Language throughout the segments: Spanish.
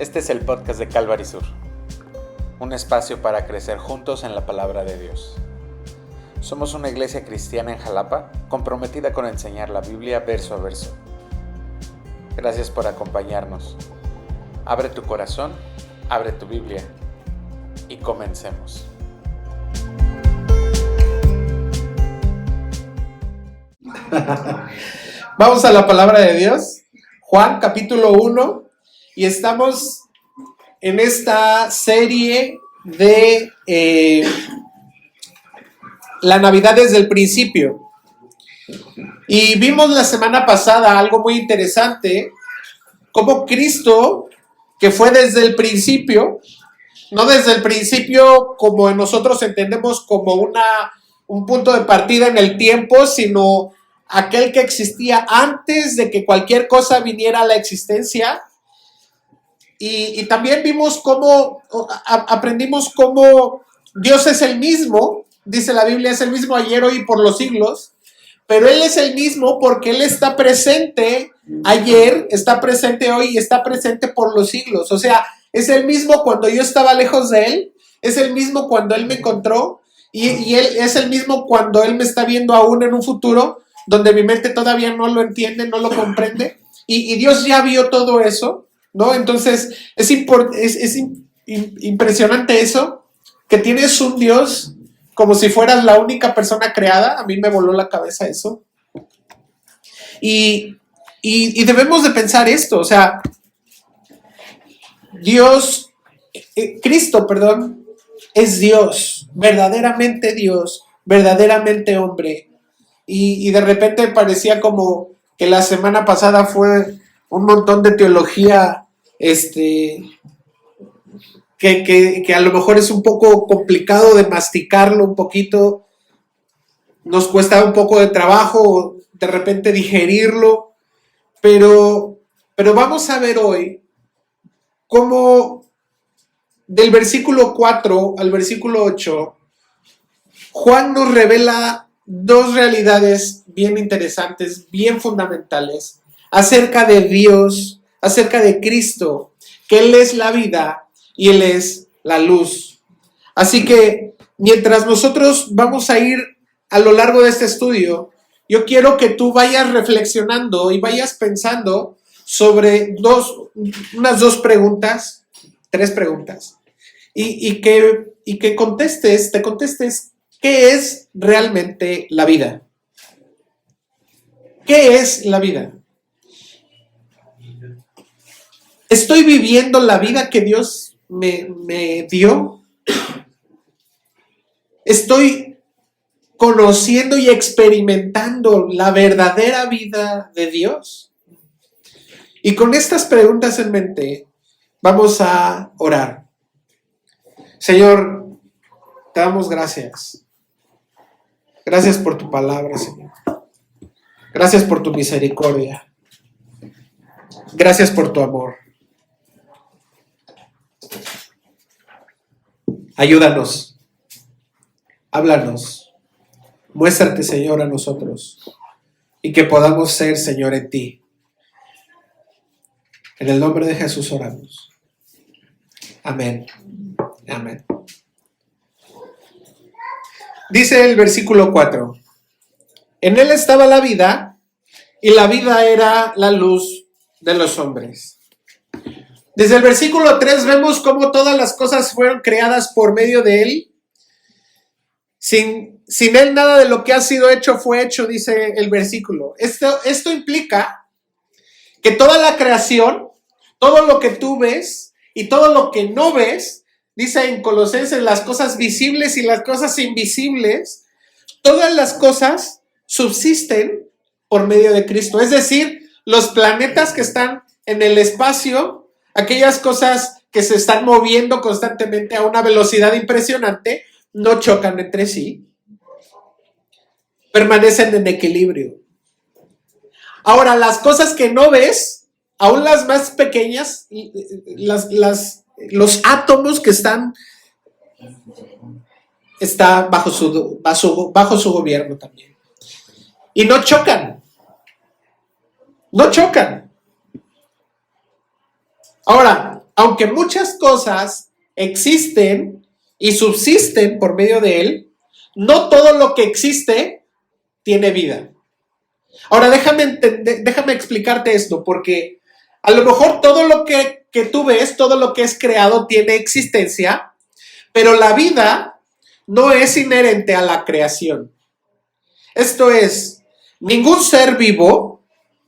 Este es el podcast de Calvary Sur, un espacio para crecer juntos en la palabra de Dios. Somos una iglesia cristiana en Jalapa, comprometida con enseñar la Biblia verso a verso. Gracias por acompañarnos. Abre tu corazón, abre tu Biblia y comencemos. Vamos a la palabra de Dios, Juan capítulo 1, y estamos en esta serie de la Navidad desde el principio. Y vimos la semana pasada algo muy interesante, como Cristo, que fue desde el principio, no desde el principio como nosotros entendemos como un punto de partida en el tiempo, sino aquel que existía antes de que cualquier cosa viniera a la existencia. Y también vimos aprendimos cómo Dios es el mismo, dice la Biblia, es el mismo ayer, hoy y por los siglos, pero Él es el mismo porque Él está presente ayer, está presente hoy y está presente por los siglos. O sea, es el mismo cuando yo estaba lejos de Él, es el mismo cuando Él me encontró y Él es el mismo cuando Él me está viendo aún en un futuro donde mi mente todavía no lo entiende, no lo comprende, y Dios ya vio todo eso, ¿no? Entonces, es impresionante eso, que tienes un Dios como si fueras la única persona creada. A mí me voló la cabeza eso. Y debemos de pensar esto, o sea, Cristo, es Dios, verdaderamente hombre. Y de repente parecía como que la semana pasada fue un montón de teología que a lo mejor es un poco complicado de masticarlo un poquito, nos cuesta un poco de trabajo de repente digerirlo, pero vamos a ver hoy cómo del versículo 4 al versículo 8 Juan nos revela dos realidades bien interesantes, bien fundamentales, acerca de Dios, acerca de Cristo, que Él es la vida y Él es la luz. Así que mientras nosotros vamos a ir a lo largo de este estudio, yo quiero que tú vayas reflexionando y vayas pensando sobre tres preguntas, y que te contestes, ¿qué es realmente la vida? ¿Qué es la vida? ¿Estoy viviendo la vida que Dios me dio? ¿Estoy conociendo y experimentando la verdadera vida de Dios? Y con estas preguntas en mente, vamos a orar. Señor, te damos gracias. Gracias por tu palabra, Señor. Gracias por tu misericordia. Gracias por tu amor. Ayúdanos. Háblanos. Muéstrate, Señor, a nosotros. Y que podamos ser, Señor, en ti. En el nombre de Jesús oramos. Amén. Amén. Dice el versículo 4. En Él estaba la vida, y la vida era la luz de los hombres. Desde el versículo 3 vemos cómo todas las cosas fueron creadas por medio de Él. Sin Él nada de lo que ha sido hecho fue hecho, dice el versículo. Esto implica que toda la creación, todo lo que tú ves y todo lo que no ves, dice en Colosenses, las cosas visibles y las cosas invisibles, todas las cosas subsisten por medio de Cristo. Es decir, los planetas que están en el espacio, aquellas cosas que se están moviendo constantemente a una velocidad impresionante, no chocan entre sí, permanecen en equilibrio. Ahora, las cosas que no ves, aún las más pequeñas, los átomos que están bajo su gobierno también. Y no chocan. Ahora, aunque muchas cosas existen y subsisten por medio de él, no todo lo que existe tiene vida. Ahora déjame explicarte esto, porque a lo mejor todo lo que tú ves, todo lo que es creado tiene existencia, pero la vida no es inherente a la creación. Esto es, ningún ser vivo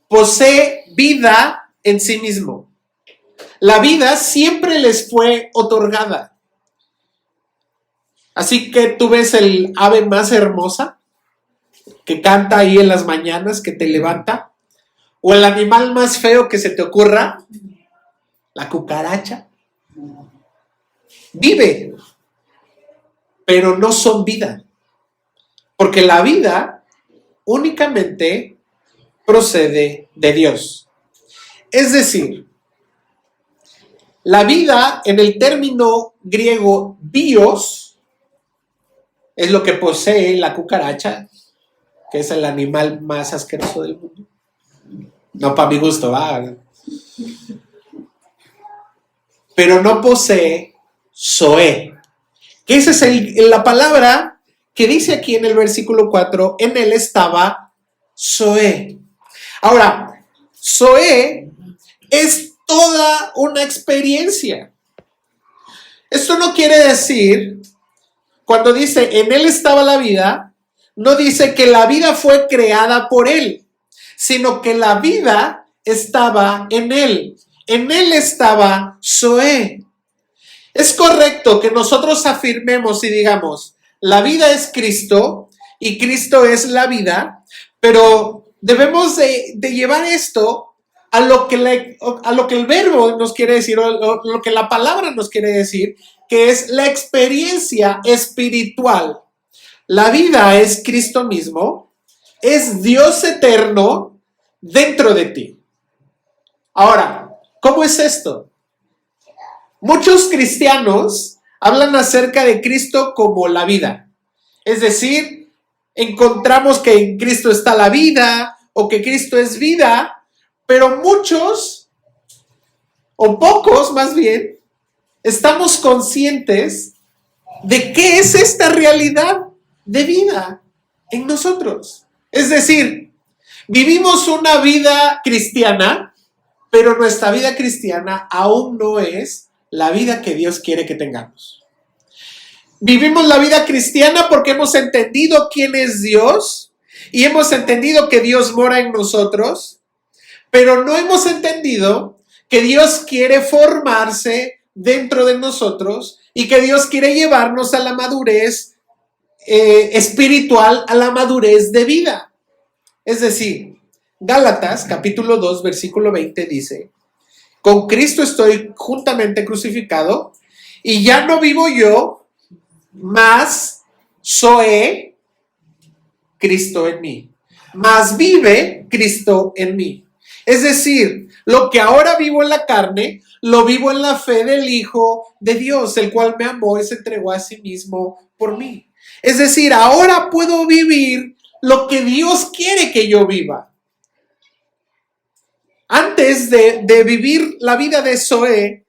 posee vida en sí mismo. La vida siempre les fue otorgada. Así que tú ves el ave más hermosa que canta ahí en las mañanas, que te levanta, o el animal más feo que se te ocurra, la cucaracha, vive, pero no son vida, porque la vida únicamente procede de Dios. Es decir, la vida en el término griego bios es lo que posee la cucaracha, que es el animal más asqueroso del mundo. No para mi gusto, va. Pero no posee zoe, que esa es la palabra que dice aquí en el versículo 4, en él estaba zoe. Ahora, zoe es toda una experiencia. Esto no quiere decir, cuando dice en él estaba la vida, no dice que la vida fue creada por él, sino que la vida estaba en él. En él estaba zoe. Es correcto que nosotros afirmemos y digamos, la vida es Cristo y Cristo es la vida, pero debemos de llevar esto a lo que el verbo nos quiere decir, o lo que la palabra nos quiere decir, que es la experiencia espiritual. La vida es Cristo mismo, es Dios eterno dentro de ti. Ahora, ¿cómo es esto? Muchos cristianos hablan acerca de Cristo como la vida. Es decir, encontramos que en Cristo está la vida o que Cristo es vida, pero muchos, o pocos más bien, estamos conscientes de qué es esta realidad de vida en nosotros. Es decir, vivimos una vida cristiana, pero nuestra vida cristiana aún no es la vida que Dios quiere que tengamos. Vivimos la vida cristiana porque hemos entendido quién es Dios y hemos entendido que Dios mora en nosotros, pero no hemos entendido que Dios quiere formarse dentro de nosotros y que Dios quiere llevarnos a la madurez espiritual, a la madurez de vida. Es decir, Gálatas capítulo 2 versículo 20 dice, con Cristo estoy juntamente crucificado y ya no vivo yo, mas soy Cristo en mí, mas vive Cristo en mí. Es decir, lo que ahora vivo en la carne, lo vivo en la fe del Hijo de Dios, el cual me amó y se entregó a sí mismo por mí. Es decir, ahora puedo vivir lo que Dios quiere que yo viva. Antes de vivir la vida de Zoe,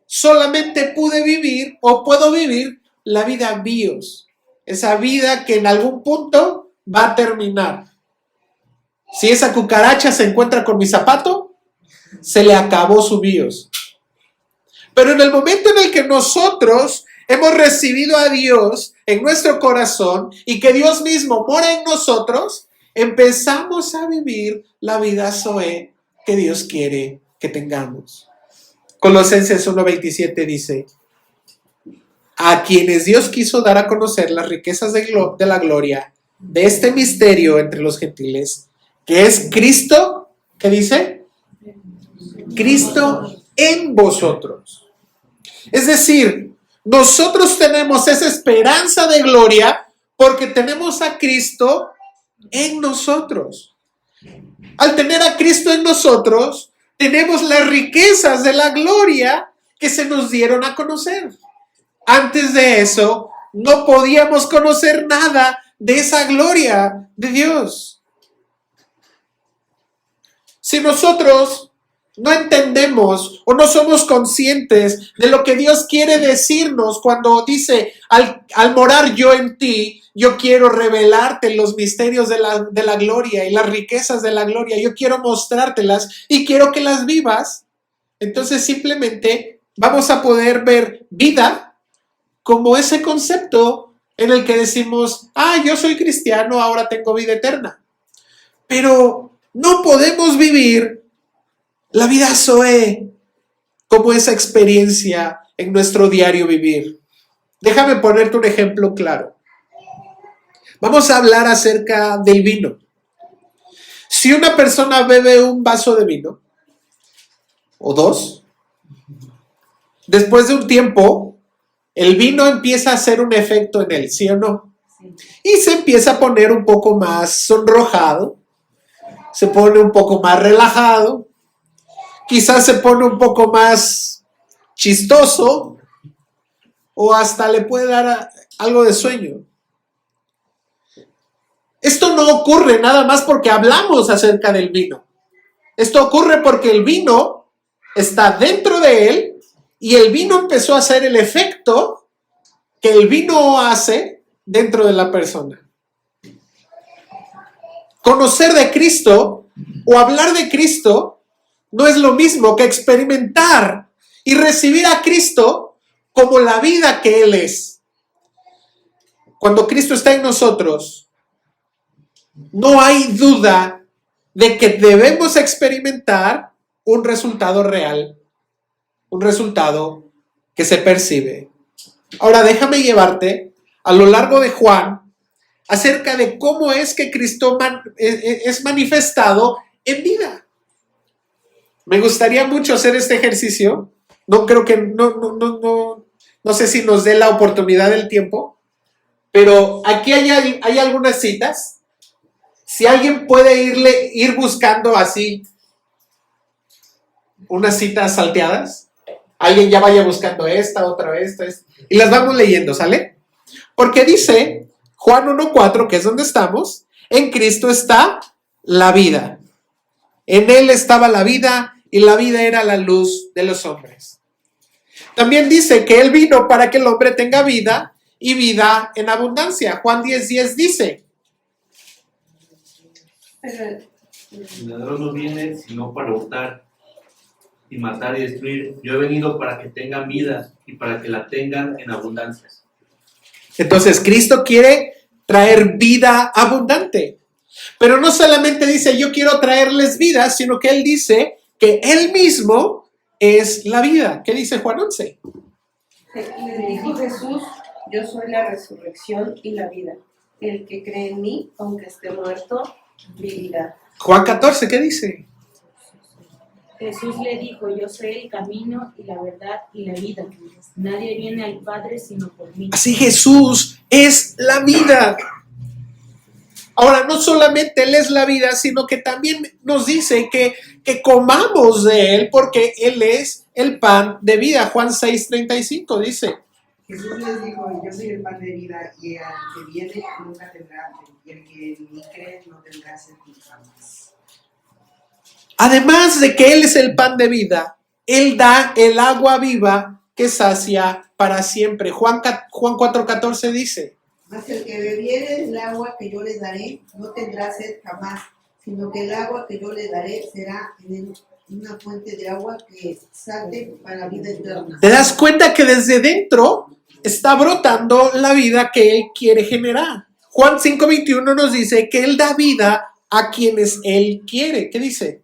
solamente pude vivir o puedo vivir la vida bios. Esa vida que en algún punto va a terminar. Si esa cucaracha se encuentra con mi zapato, se le acabó su bios. Pero en el momento en el que nosotros hemos recibido a Dios en nuestro corazón y que Dios mismo mora en nosotros, empezamos a vivir la vida Zoe que Dios quiere que tengamos. Colosenses 1:27 dice, a quienes Dios quiso dar a conocer las riquezas de la gloria de este misterio entre los gentiles, que es Cristo, ¿qué dice? Cristo en vosotros. Es decir, nosotros tenemos esa esperanza de gloria porque tenemos a Cristo en nosotros. Al tener a Cristo en nosotros, tenemos las riquezas de la gloria que se nos dieron a conocer. Antes de eso, no podíamos conocer nada de esa gloria de Dios. Si nosotros no entendemos o no somos conscientes de lo que Dios quiere decirnos cuando dice, al morar yo en ti, yo quiero revelarte los misterios de la gloria y las riquezas de la gloria. Yo quiero mostrártelas y quiero que las vivas. Entonces simplemente vamos a poder ver vida como ese concepto en el que decimos, yo soy cristiano, ahora tengo vida eterna. Pero no podemos vivir la vida Zoe como esa experiencia en nuestro diario vivir. Déjame ponerte un ejemplo claro. Vamos a hablar acerca del vino. Si una persona bebe un vaso de vino, o dos, después de un tiempo, el vino empieza a hacer un efecto en él, ¿sí o no? Y se empieza a poner un poco más sonrojado, se pone un poco más relajado, quizás se pone un poco más chistoso, o hasta le puede dar algo de sueño. Esto no ocurre nada más porque hablamos acerca del vino. Esto ocurre porque el vino está dentro de él y el vino empezó a hacer el efecto que el vino hace dentro de la persona. Conocer de Cristo o hablar de Cristo no es lo mismo que experimentar y recibir a Cristo como la vida que Él es. Cuando Cristo está en nosotros, no hay duda de que debemos experimentar un resultado real, un resultado que se percibe. Ahora déjame llevarte a lo largo de Juan acerca de cómo es que Cristo es manifestado en vida. Me gustaría mucho hacer este ejercicio. No creo que, no sé si nos dé la oportunidad del tiempo, pero aquí hay algunas citas. Si alguien puede ir buscando así unas citas salteadas, alguien ya vaya buscando esta, otra vez, y las vamos leyendo, ¿sale? Porque dice Juan 1:4, que es donde estamos, en Cristo está la vida. En Él estaba la vida y la vida era la luz de los hombres. También dice que Él vino para que el hombre tenga vida y vida en abundancia. Juan 10:10 dice, el ladrón no viene sino para hurtar y matar y destruir. Yo he venido para que tengan vida y para que la tengan en abundancia. Entonces, Cristo quiere traer vida abundante. Pero no solamente dice, yo quiero traerles vida, sino que Él dice que Él mismo es la vida. ¿Qué dice Juan 11? Le dijo Jesús, yo soy la resurrección y la vida. El que cree en mí, aunque esté muerto, vivirá. Juan 14, ¿qué dice? Jesús le dijo, yo soy el camino y la verdad y la vida. Nadie viene al Padre sino por mí. Así Jesús es la vida. Ahora, no solamente Él es la vida, sino que también nos dice que comamos de Él porque Él es el pan de vida. Juan 6:35 dice. Jesús les dijo, yo soy el pan de vida y al que viene nunca tendrá hambre y el que en mí cree no tendrá sed jamás. Además de que Él es el pan de vida, Él da el agua viva que sacia para siempre. Juan 4:14 dice. Mas el que bebiere del agua que yo le daré no tendrá sed jamás, sino que el agua que yo le daré será en él una fuente de agua que salte para vida eterna. ¿Te das cuenta que desde dentro está brotando la vida que Él quiere generar? Juan 5:21 nos dice que Él da vida a quienes Él quiere. ¿Qué dice?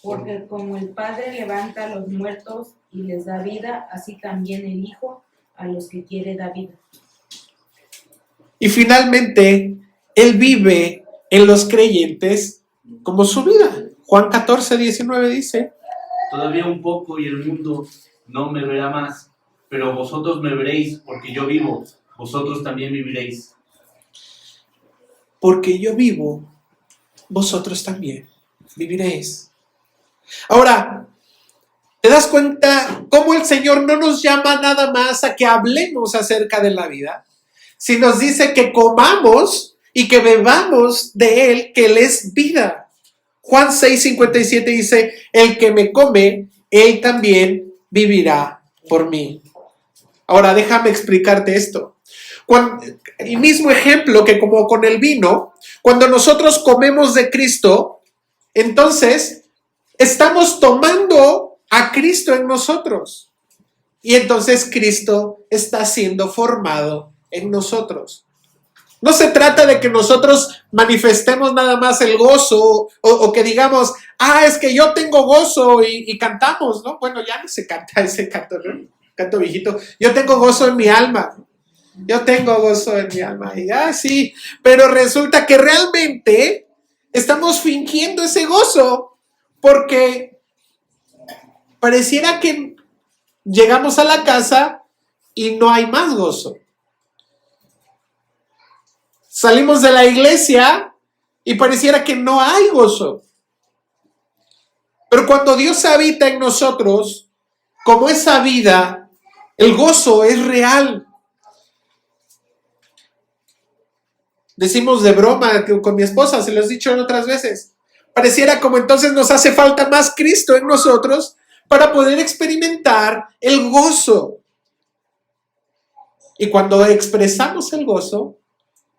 Porque como el Padre levanta a los muertos y les da vida, así también el Hijo a los que quiere da vida. Y finalmente, Él vive en los creyentes como su vida. Juan 14:19 dice. Todavía un poco y el mundo no me verá más, pero vosotros me veréis porque yo vivo, vosotros también viviréis. Porque yo vivo, vosotros también viviréis. Ahora, ¿te das cuenta cómo el Señor no nos llama nada más a que hablemos acerca de la vida? Si nos dice que comamos y que bebamos de Él, que Él es vida. Juan 6:57 dice, el que me come, él también vivirá por mí. Ahora déjame explicarte esto. El mismo ejemplo que como con el vino, cuando nosotros comemos de Cristo, entonces estamos tomando a Cristo en nosotros. Y entonces Cristo está siendo formado en nosotros. No se trata de que nosotros manifestemos nada más el gozo o que digamos, es que yo tengo gozo y cantamos, ¿no? Bueno, ya no se canta ese canto, ¿no? Canto viejito. Yo tengo gozo en mi alma. Yo tengo gozo en mi alma. Y sí, pero resulta que realmente estamos fingiendo ese gozo porque pareciera que llegamos a la casa y no hay más gozo. Salimos de la iglesia y pareciera que no hay gozo. Pero cuando Dios habita en nosotros, como esa vida, el gozo es real. Decimos de broma que con mi esposa, se lo he dicho en otras veces, pareciera como entonces nos hace falta más Cristo en nosotros para poder experimentar el gozo. Y cuando expresamos el gozo,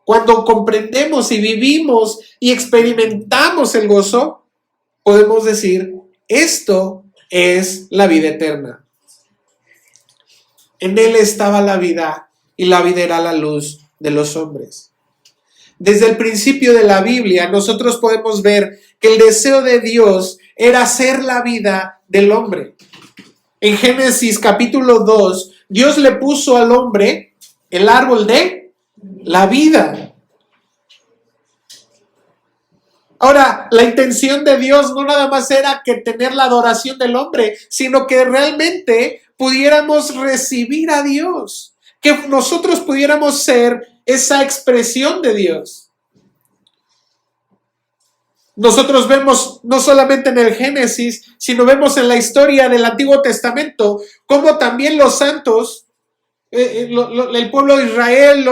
cuando comprendemos y vivimos y experimentamos el gozo, podemos decir, esto es la vida eterna. En él estaba la vida y la vida era la luz de los hombres. Desde el principio de la Biblia, nosotros podemos ver que el deseo de Dios era hacer la vida del hombre. En Génesis capítulo 2, Dios le puso al hombre el árbol de la vida. Ahora, la intención de Dios no nada más era que tener la adoración del hombre, sino que realmente pudiéramos recibir a Dios, que nosotros pudiéramos ser esa expresión de Dios. Nosotros vemos no solamente en el Génesis, sino vemos en la historia del Antiguo Testamento, cómo también los santos, el pueblo de Israel,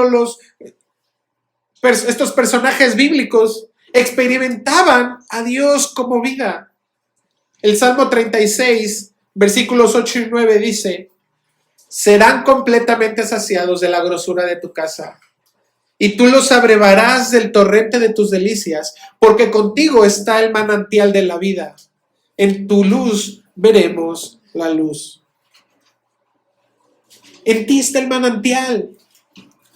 estos personajes bíblicos, experimentaban a Dios como vida. El Salmo 36, versículos 8 y 9 dice, serán completamente saciados de la grosura de tu casa, y tú los abrevarás del torrente de tus delicias, porque contigo está el manantial de la vida. En tu luz veremos la luz. En ti está el manantial.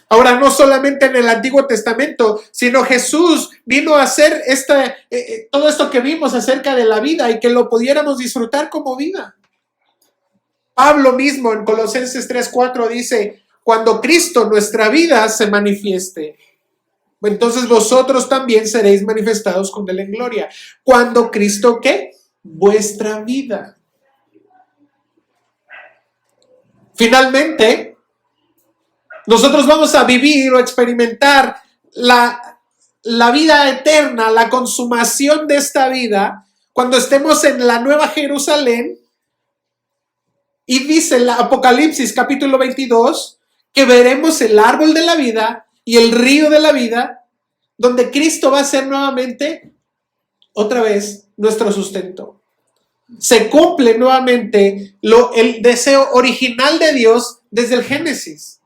Ahora, no solamente en el Antiguo Testamento, sino Jesús vino a hacer todo esto que vimos acerca de la vida y que lo pudiéramos disfrutar como vida. Pablo mismo en Colosenses 3:4 dice, cuando Cristo, nuestra vida, se manifieste, entonces vosotros también seréis manifestados con él en gloria. Cuando Cristo, ¿qué? Vuestra vida. Finalmente, nosotros vamos a vivir o experimentar la vida eterna, la consumación de esta vida, cuando estemos en la Nueva Jerusalén. Y dice el Apocalipsis capítulo 22 que veremos el árbol de la vida y el río de la vida, donde Cristo va a ser nuevamente, otra vez, nuestro sustento. Se cumple nuevamente el deseo original de Dios desde el Génesis.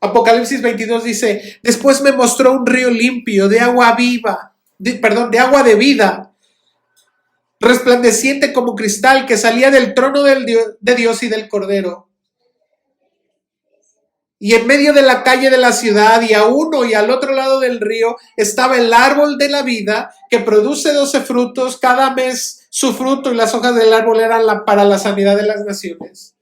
Apocalipsis 22 dice, después me mostró un río limpio de agua viva, de agua de vida, resplandeciente como cristal, que salía del trono de Dios y del Cordero. Y en medio de la calle de la ciudad y a uno y al otro lado del río estaba el árbol de la vida que produce 12 frutos, cada mes su fruto, y las hojas del árbol eran para la sanidad de las naciones.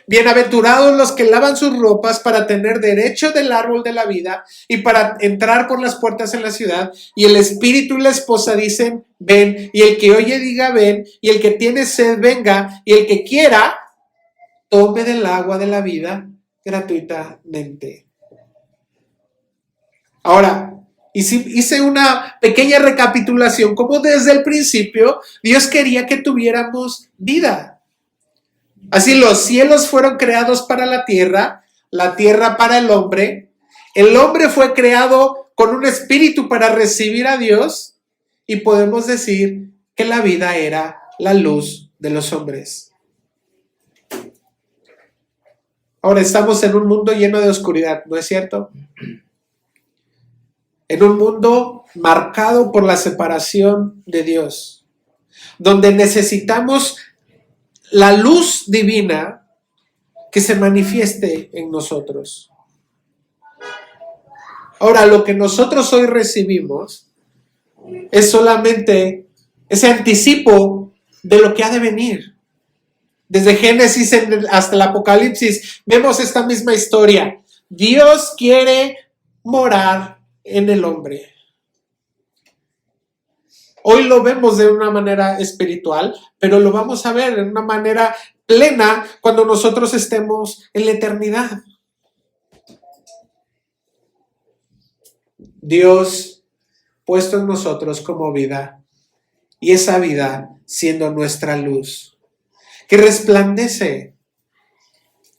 Bienaventurados los que lavan sus ropas para tener derecho del árbol de la vida y para entrar por las puertas en la ciudad. Y el espíritu y la esposa dicen, ven, y el que oye diga, ven, y el que tiene sed venga, y el que quiera tome del agua de la vida gratuitamente. Ahora, hice una pequeña recapitulación, como desde el principio Dios quería que tuviéramos vida. Así los cielos fueron creados para la tierra para el hombre fue creado con un espíritu para recibir a Dios, y podemos decir que la vida era la luz de los hombres. Ahora estamos en un mundo lleno de oscuridad, ¿no es cierto? En un mundo marcado por la separación de Dios, donde necesitamos la luz divina que se manifieste en nosotros. Ahora, lo que nosotros hoy recibimos es solamente ese anticipo de lo que ha de venir. Desde Génesis hasta el Apocalipsis vemos esta misma historia. Dios quiere morar en el hombre. Hoy lo vemos de una manera espiritual, pero lo vamos a ver de una manera plena cuando nosotros estemos en la eternidad. Dios puesto en nosotros como vida, y esa vida siendo nuestra luz, que resplandece.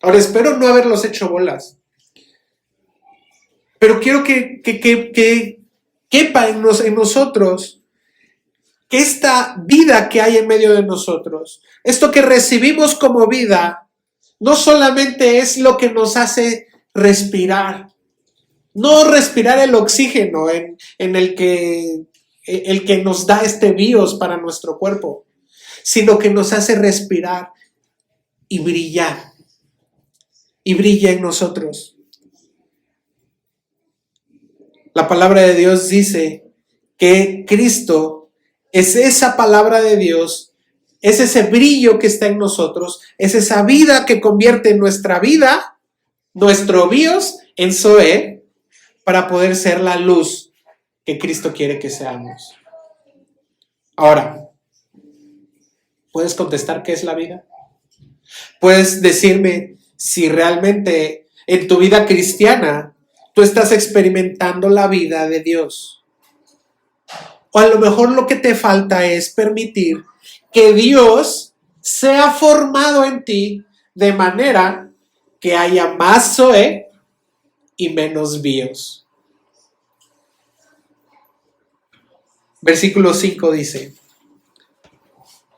Ahora, espero no haberlos hecho bolas, pero quiero que quepa en nosotros que esta vida que hay en medio de nosotros, esto que recibimos como vida, no solamente es lo que nos hace respirar, no respirar el oxígeno en el que nos da este bios para nuestro cuerpo, sino que nos hace respirar y brillar. Y brilla en nosotros. La palabra de Dios dice que Cristo es esa palabra de Dios, es ese brillo que está en nosotros, es esa vida que convierte nuestra vida, nuestro bios, en Zoe, para poder ser la luz que Cristo quiere que seamos. Ahora, ¿puedes contestar qué es la vida? ¿Puedes decirme si realmente en tu vida cristiana tú estás experimentando la vida de Dios? O a lo mejor lo que te falta es permitir que Dios sea formado en ti de manera que haya más Zoe y menos bios. Versículo 5 dice: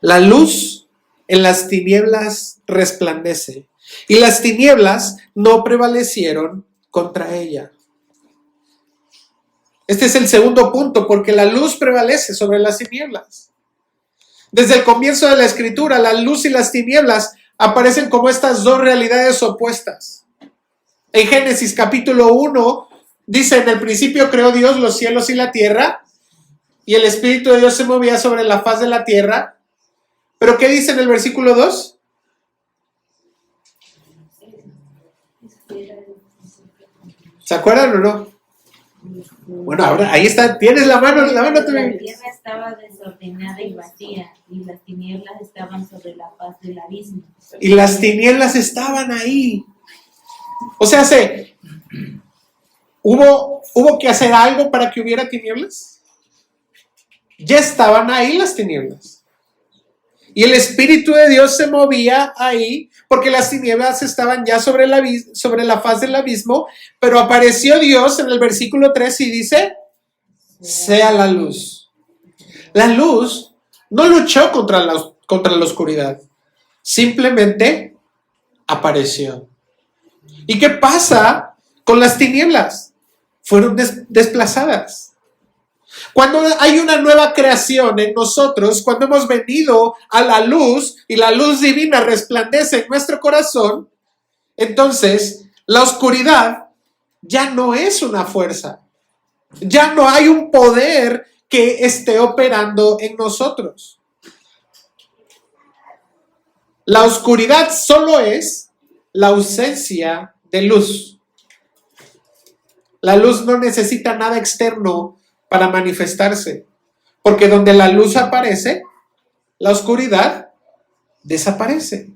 la luz en las tinieblas resplandece, y las tinieblas no prevalecieron contra ella. Este es el segundo punto, porque la luz prevalece sobre las tinieblas. Desde el comienzo de la Escritura, la luz y las tinieblas aparecen como estas dos realidades opuestas. En Génesis capítulo 1 dice: en el principio creó Dios los cielos y la tierra, y el Espíritu de Dios se movía sobre la faz de la tierra. ¿Pero qué dice en el versículo 2? ¿Se acuerdan o no? Bueno, ahora ahí está, tienes la mano La tierra estaba desordenada y vacía, y las tinieblas estaban sobre la faz del abismo. Y las tinieblas estaban ahí. O sea, ¿hubo que hacer algo para que hubiera tinieblas? Ya estaban ahí las tinieblas. Y el Espíritu de Dios se movía ahí porque las tinieblas estaban ya sobre la faz del abismo, pero apareció Dios en el versículo 3 y dice: sea la luz. La luz no luchó contra la oscuridad, simplemente apareció. ¿Y qué pasa con las tinieblas? Fueron desplazadas. Cuando hay una nueva creación en nosotros, cuando hemos venido a la luz y la luz divina resplandece en nuestro corazón, entonces la oscuridad ya no es una fuerza. Ya no hay un poder que esté operando en nosotros. La oscuridad solo es la ausencia de luz. La luz no necesita nada externo para manifestarse, porque donde la luz aparece, la oscuridad desaparece.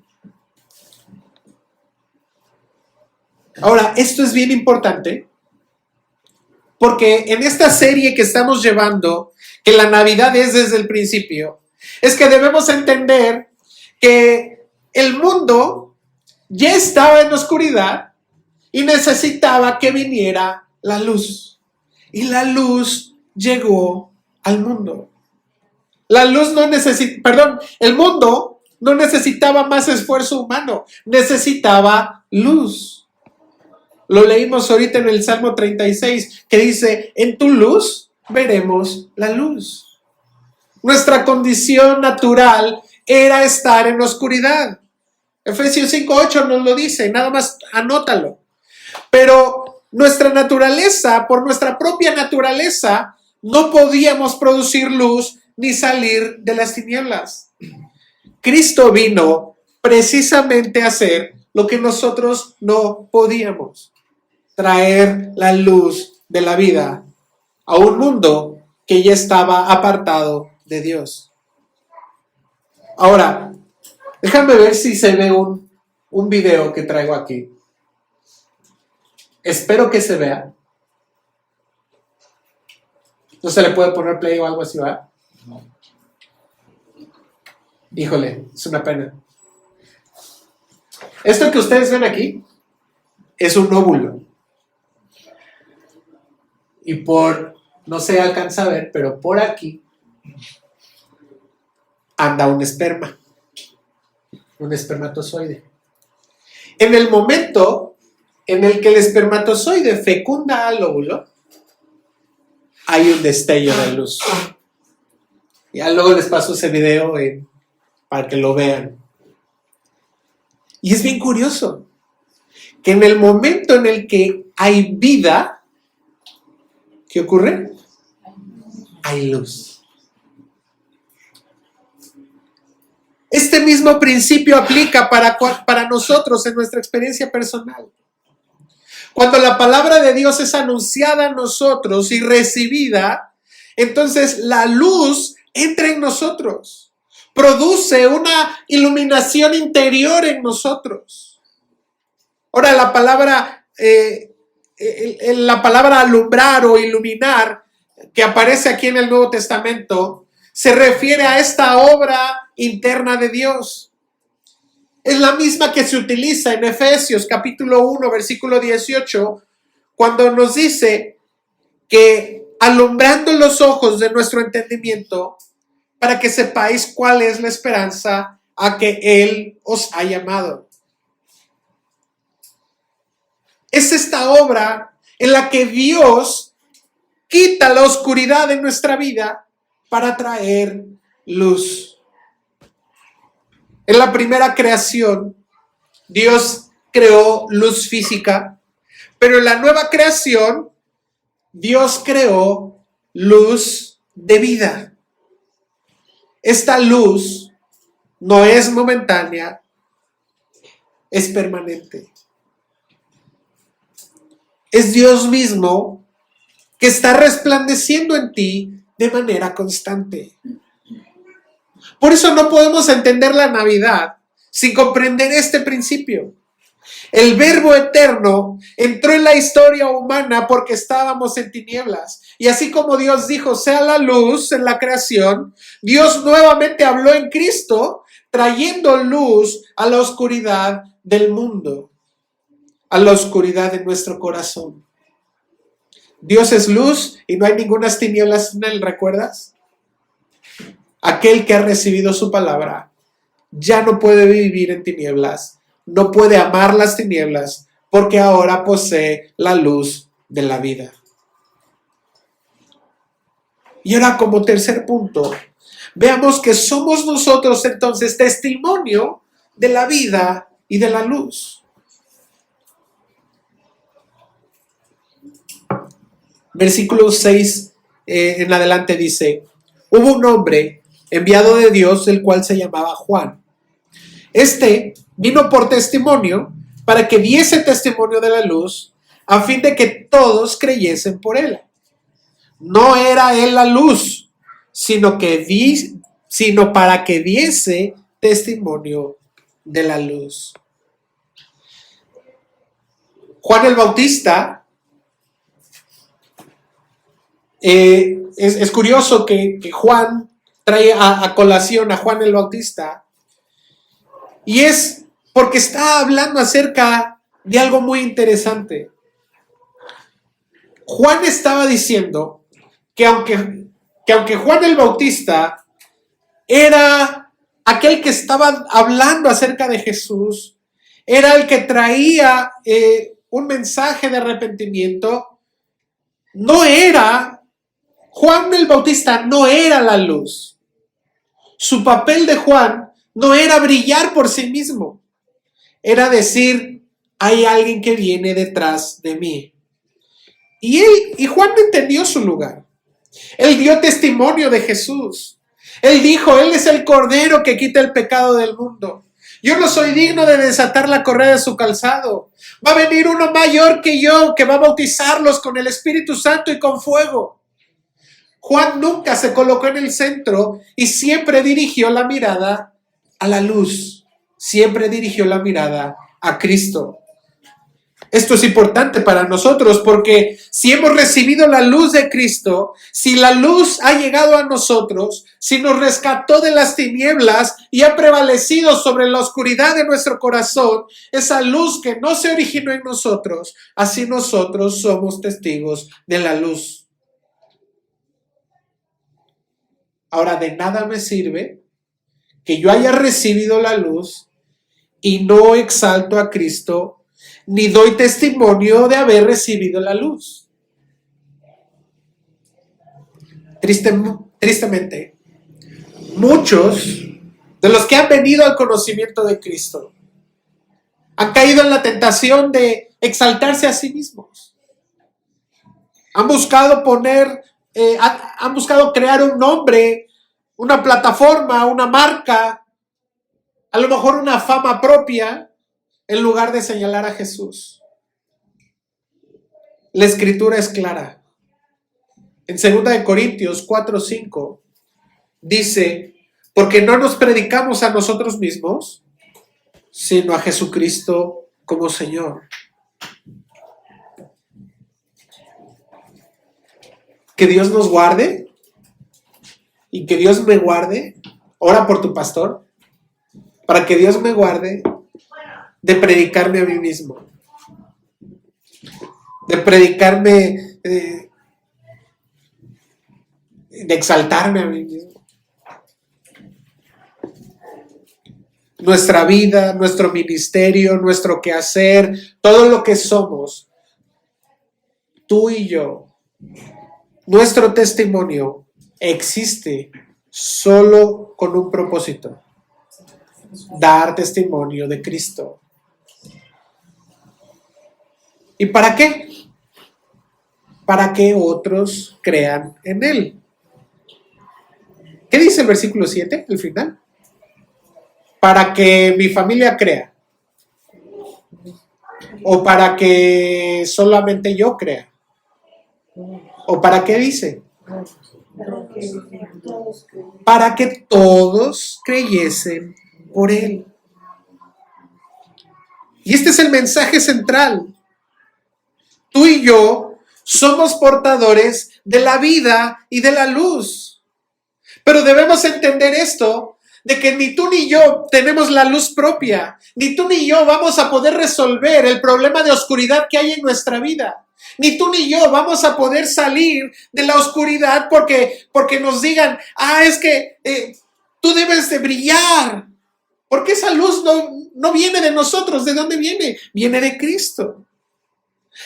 Ahora, esto es bien importante, porque en esta serie que estamos llevando, que la Navidad es desde el principio, es que debemos entender que el mundo ya estaba en oscuridad y necesitaba que viniera la luz. Y la luz llegó al mundo. La luz no necesita, perdón, el mundo no necesitaba más esfuerzo humano, necesitaba luz. Lo leímos ahorita en el Salmo 36, que dice, en tu luz veremos la luz. Nuestra condición natural era estar en oscuridad. Efesios 5:8 nos lo dice, nada más anótalo. Pero nuestra naturaleza, por nuestra propia naturaleza, no podíamos producir luz ni salir de las tinieblas. Cristo vino precisamente a hacer lo que nosotros no podíamos, traer la luz de la vida a un mundo que ya estaba apartado de Dios. Ahora, déjame ver si se ve un video que traigo aquí. Espero que se vea. ¿No se le puede poner play o algo así, va? Híjole, es una pena. Esto que ustedes ven aquí es un óvulo. Y no se alcanza a ver, pero por aquí anda un esperma. Un espermatozoide. En el momento en el que el espermatozoide fecunda al óvulo, hay un destello de luz. Ya luego les paso ese video para que lo vean. Y es bien curioso que en el momento en el que hay vida, ¿qué ocurre? Hay luz. Este mismo principio aplica para nosotros en nuestra experiencia personal. Cuando la palabra de Dios es anunciada a nosotros y recibida, entonces la luz entra en nosotros, produce una iluminación interior en nosotros. Ahora, la palabra alumbrar o iluminar que aparece aquí en el Nuevo Testamento se refiere a esta obra interna de Dios. Es la misma que se utiliza en Efesios capítulo 1, versículo 18, cuando nos dice que alumbrando los ojos de nuestro entendimiento, para que sepáis cuál es la esperanza a que Él os ha llamado. Es esta obra en la que Dios quita la oscuridad de nuestra vida para traer luz. En la primera creación, Dios creó luz física, pero en la nueva creación, Dios creó luz de vida. Esta luz no es momentánea, es permanente. Es Dios mismo que está resplandeciendo en ti de manera constante. Por eso no podemos entender la Navidad sin comprender este principio. El Verbo eterno entró en la historia humana porque estábamos en tinieblas. Y así como Dios dijo, sea la luz en la creación, Dios nuevamente habló en Cristo, trayendo luz a la oscuridad del mundo, a la oscuridad de nuestro corazón. Dios es luz y no hay ninguna tinieblas en él, ¿recuerdas? Aquel que ha recibido su palabra ya no puede vivir en tinieblas, no puede amar las tinieblas, porque ahora posee la luz de la vida. Y ahora, como tercer punto, veamos que somos nosotros entonces testimonio de la vida y de la luz. Versículo 6 en adelante dice, hubo un hombre enviado de Dios, el cual se llamaba Juan. Este vino por testimonio para que diese testimonio de la luz, a fin de que todos creyesen por él. No era él la luz, sino para que diese testimonio de la luz. Juan el Bautista, es curioso que Juan trae a colación a Juan el Bautista, y es porque está hablando acerca de algo muy interesante. Juan estaba diciendo que aunque Juan el Bautista era aquel que estaba hablando acerca de Jesús, era el que traía un mensaje de arrepentimiento. No era, Juan el Bautista no era la luz. Su papel de Juan no era brillar por sí mismo, era decir, hay alguien que viene detrás de mí. Y Juan entendió su lugar. Él dio testimonio de Jesús. Él dijo, Él es el Cordero que quita el pecado del mundo. Yo no soy digno de desatar la correa de su calzado. Va a venir uno mayor que yo, que va a bautizarlos con el Espíritu Santo y con fuego. Juan nunca se colocó en el centro y siempre dirigió la mirada a la luz. Siempre dirigió la mirada a Cristo. Esto es importante para nosotros porque si hemos recibido la luz de Cristo, si la luz ha llegado a nosotros, si nos rescató de las tinieblas y ha prevalecido sobre la oscuridad de nuestro corazón, esa luz que no se originó en nosotros, así nosotros somos testigos de la luz. Ahora, de nada me sirve que yo haya recibido la luz y no exalto a Cristo ni doy testimonio de haber recibido la luz. Tristemente, muchos de los que han venido al conocimiento de Cristo han caído en la tentación de exaltarse a sí mismos. Han buscado han buscado crear un nombre, una plataforma, una marca, a lo mejor una fama propia, en lugar de señalar a Jesús. La escritura es clara. En 2 Corintios 4:5 dice, porque no nos predicamos a nosotros mismos, sino a Jesucristo como Señor. Que Dios nos guarde y que Dios me guarde. Ora por tu pastor, para que Dios me guarde de predicarme a mí mismo, de predicarme, de exaltarme a mí mismo. Nuestra vida, nuestro ministerio, nuestro quehacer, todo lo que somos, tú y yo, nuestro testimonio existe solo con un propósito: dar testimonio de Cristo. ¿Y para qué? Para que otros crean en Él. ¿Qué dice el versículo 7, el final? Para que mi familia crea. O para que solamente yo crea. ¿O para qué dice? Para que todos creyesen por Él. Y este es el mensaje central. Tú y yo somos portadores de la vida y de la luz. Pero debemos entender esto, de que ni tú ni yo tenemos la luz propia, ni tú ni yo vamos a poder resolver el problema de oscuridad que hay en nuestra vida. Ni tú ni yo vamos a poder salir de la oscuridad porque nos digan, es que tú debes de brillar. Porque esa luz no viene de nosotros. ¿De dónde viene? Viene de Cristo.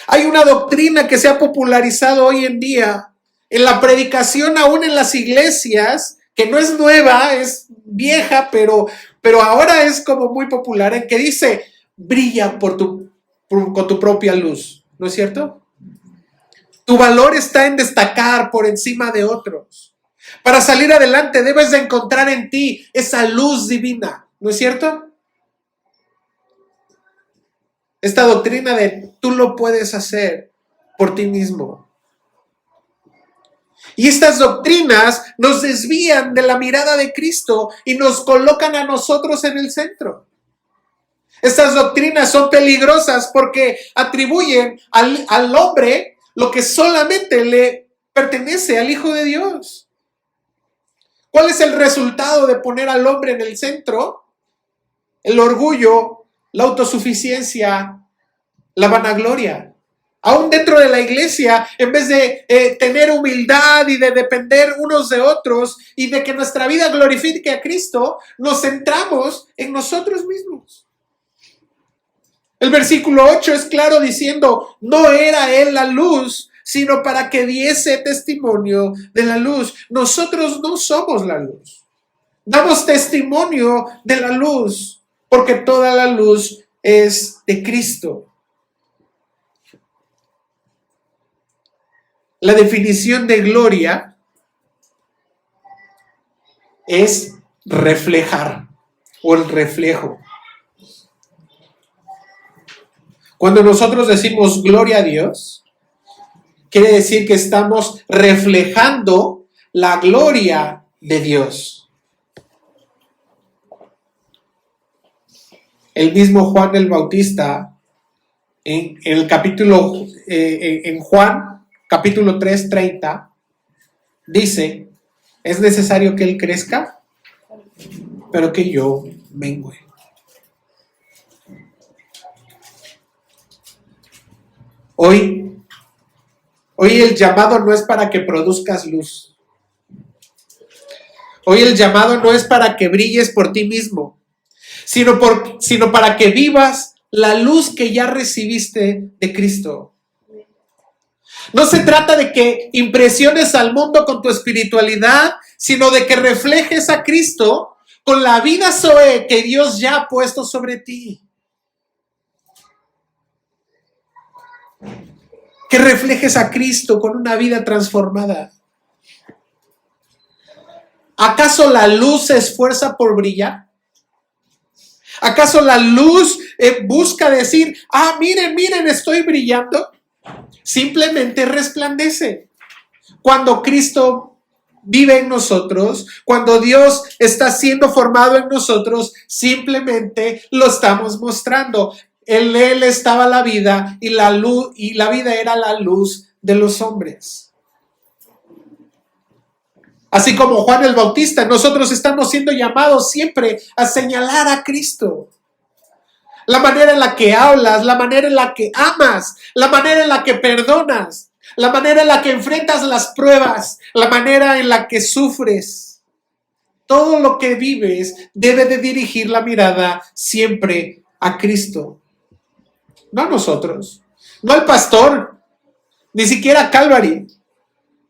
Hay una doctrina que se ha popularizado hoy en día en la predicación, aún en las iglesias, que no es nueva, es vieja, pero ahora es como muy popular, en que dice, brilla con tu propia luz. ¿No es cierto? Tu valor está en destacar por encima de otros. Para salir adelante debes de encontrar en ti esa luz divina. ¿No es cierto? Esta doctrina de tú lo puedes hacer por ti mismo. Y estas doctrinas nos desvían de la mirada de Cristo y nos colocan a nosotros en el centro. Estas doctrinas son peligrosas porque atribuyen al hombre lo que solamente le pertenece al Hijo de Dios. ¿Cuál es el resultado de poner al hombre en el centro? El orgullo, la autosuficiencia, la vanagloria. Aún dentro de la iglesia, en vez de tener humildad y de depender unos de otros y de que nuestra vida glorifique a Cristo, nos centramos en nosotros mismos. El versículo 8 es claro diciendo, no era Él la luz, sino para que diese testimonio de la luz. Nosotros no somos la luz. Damos testimonio de la luz, porque toda la luz es de Cristo. La definición de gloria es reflejar o el reflejo. Cuando nosotros decimos gloria a Dios, quiere decir que estamos reflejando la gloria de Dios. El mismo Juan el Bautista, en el capítulo, en Juan, capítulo 3:30, dice, es necesario que Él crezca, pero que yo mengüe. Hoy el llamado no es para que produzcas luz. Hoy el llamado no es para que brilles por ti mismo, sino para que vivas la luz que ya recibiste de Cristo. No se trata de que impresiones al mundo con tu espiritualidad, sino de que reflejes a Cristo con la vida Zoe que Dios ya ha puesto sobre ti. Que reflejes a Cristo con una vida transformada. ¿Acaso la luz se esfuerza por brillar? ¿Acaso la luz busca decir, miren, estoy brillando? Simplemente resplandece. Cuando Cristo vive en nosotros, cuando Dios está siendo formado en nosotros, simplemente lo estamos mostrando. En Él estaba la vida y la luz, y la vida era la luz de los hombres. Así como Juan el Bautista, nosotros estamos siendo llamados siempre a señalar a Cristo. La manera en la que hablas, la manera en la que amas, la manera en la que perdonas, la manera en la que enfrentas las pruebas, la manera en la que sufres. Todo lo que vives debe de dirigir la mirada siempre a Cristo. No a nosotros, no al pastor, ni siquiera a Calvary,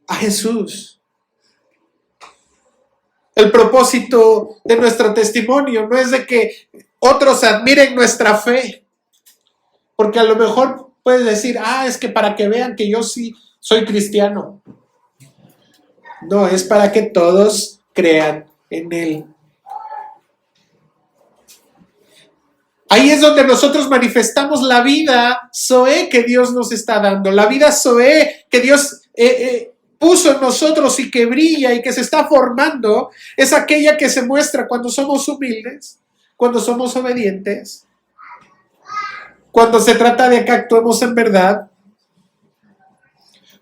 a Jesús. El propósito de nuestro testimonio no es de que otros admiren nuestra fe, porque a lo mejor puedes decir, es que para que vean que yo sí soy cristiano. No, es para que todos crean en Él. Ahí es donde nosotros manifestamos la vida Zoe que Dios nos está dando, la vida Zoe que Dios puso en nosotros y que brilla y que se está formando, es aquella que se muestra cuando somos humildes, cuando somos obedientes, cuando se trata de que actuemos en verdad,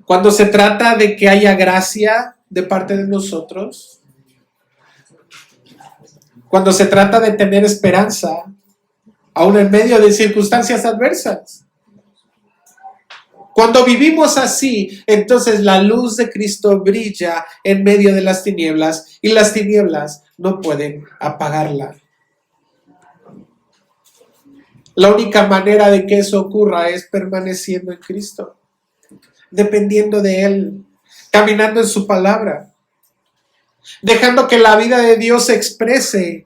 cuando se trata de que haya gracia de parte de nosotros, cuando se trata de tener esperanza, aún en medio de circunstancias adversas. Cuando vivimos así, entonces la luz de Cristo brilla en medio de las tinieblas y las tinieblas no pueden apagarla. La única manera de que eso ocurra es permaneciendo en Cristo, dependiendo de Él, caminando en su palabra, dejando que la vida de Dios se exprese.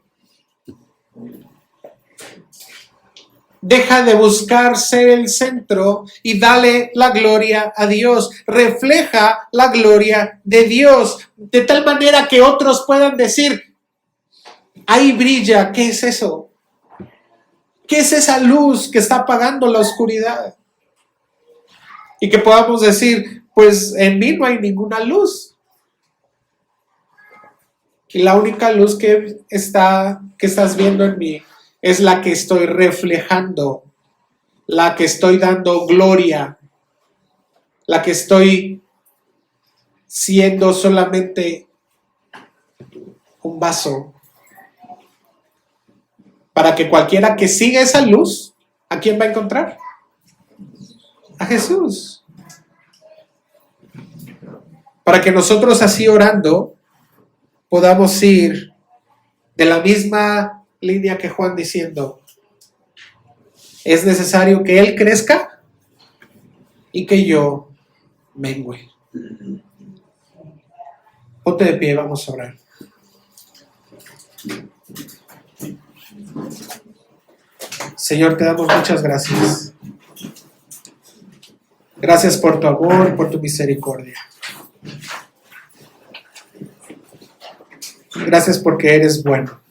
Deja de buscar ser el centro y dale la gloria a Dios. Refleja la gloria de Dios, de tal manera que otros puedan decir, ahí brilla, ¿qué es eso? ¿Qué es esa luz que está apagando la oscuridad? Y que podamos decir, pues en mí no hay ninguna luz. Y la única luz que estás viendo en mí es la que estoy reflejando, la que estoy dando gloria, la que estoy siendo solamente un vaso. Para que cualquiera que siga esa luz, ¿a quién va a encontrar? a Jesús. Para que nosotros así orando podamos ir de la misma línea que Juan diciendo, es necesario que Él crezca y que yo mengüe. Ponte de pie, vamos a orar. Señor, te damos muchas gracias. Gracias por tu amor, por tu misericordia. Gracias porque eres bueno.